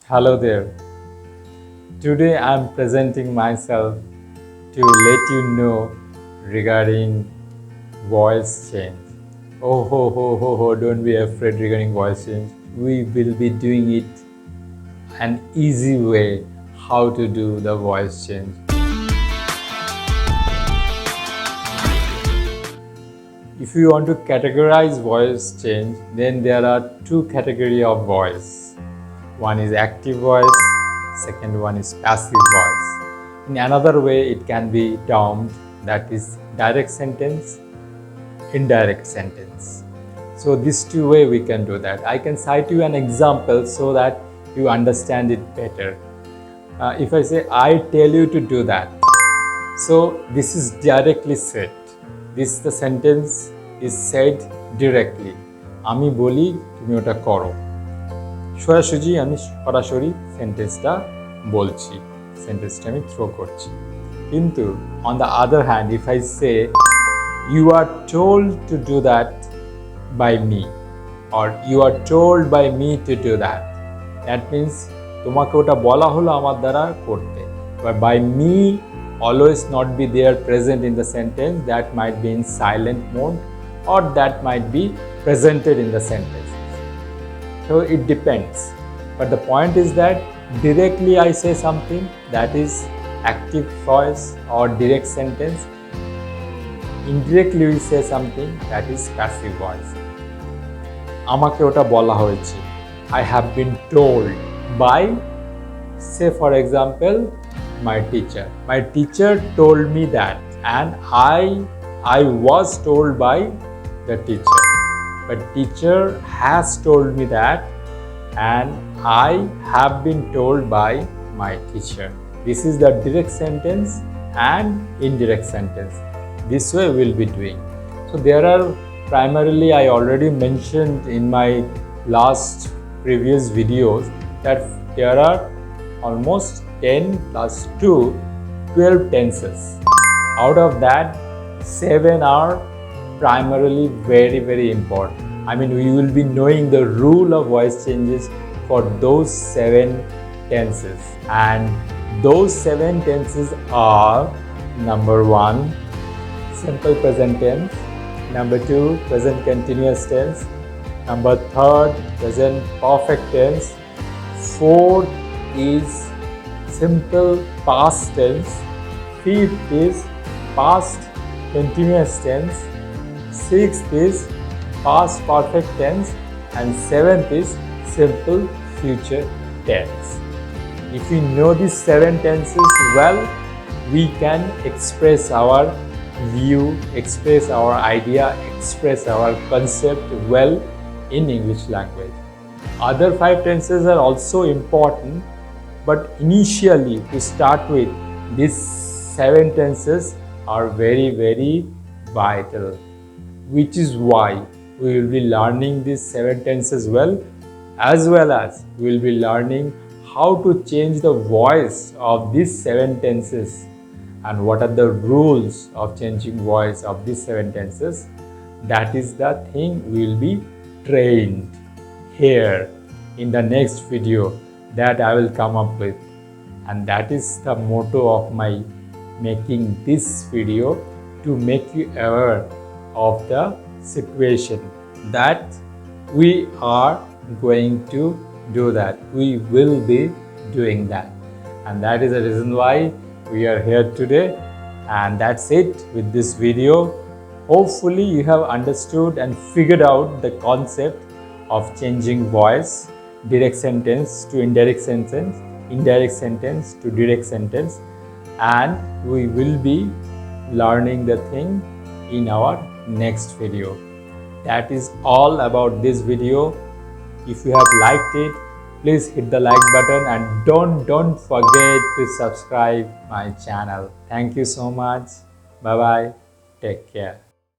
Hello there. Today I'm presenting myself to let you know regarding voice change. Don't be afraid regarding voice change. We will be doing it an easy way how to do the voice change. If you want to categorize voice change, then there are two categories of voice. One is active voice, second one is passive voice. In another way, it can be termed that is direct sentence, indirect sentence. So these two ways we can do that. I can cite you an example so that you understand it better. If I say, I tell you to do that. So this is directly said. The sentence is said directly. আমি বলি তুমি ওটা করো। সরাসরি আমি সেন্টেন্সটা বলছি, সেন্টেন্সটা আমি থ্রো করছি। কিন্তু on the other hand, if I say you are told to do that by me or you are told by me to do that, that means তোমাকে ওটা বলা হলো আমার দ্বারা করতে। But by me always not be there present in the sentence, that might be in silent mode or that might be presented in the sentence. So it depends. But the point is that directly I say something, that is active voice or direct sentence. Indirectly we say something, that is passive voice. আমাকে ওটা বলা হয়েছে। I have been told by, say for example, my teacher. My teacher told me that, and I was told by the teacher. But teacher has told me that, and I have been told by my teacher. This is the direct sentence and indirect sentence. This way we'll be doing. So there are primarily, I already mentioned in my last previous videos that there are almost 10 plus 2, 12 tenses. Out of that, 7 are primarily very important. I mean, we will be knowing the rule of voice changes for those 7 tenses. And those 7 tenses are: number 1, simple present tense; number 2, present continuous tense; number 3, present perfect tense; 4th is simple past tense; 5th is past continuous tense; 6th is past perfect tense; and 7th is simple future tense. If we know these 7 tenses well, we can express our view, express our idea, express our concept well in English language. Other 5 tenses are also important, but initially to start with, these 7 tenses are very vital, which is why we will be learning these 7 tenses well as we will be learning how to change the voice of these 7 tenses and what are the rules of changing voice of these 7 tenses. That is the thing we will be trained here in the next video that I will come up with, and that is the motto of my making this video, to make you aware of the situation that we are going to do that. We will be doing that, and that is the reason why we are here today. And that's it with this video. Hopefully you have understood and figured out the concept of changing voice, direct sentence to indirect sentence, indirect sentence to direct sentence, and we will be learning the thing in our next video. That is all about this video. If you have liked it, please hit the like button and don't forget to subscribe my channel. Thank you so much. Bye bye. Take care.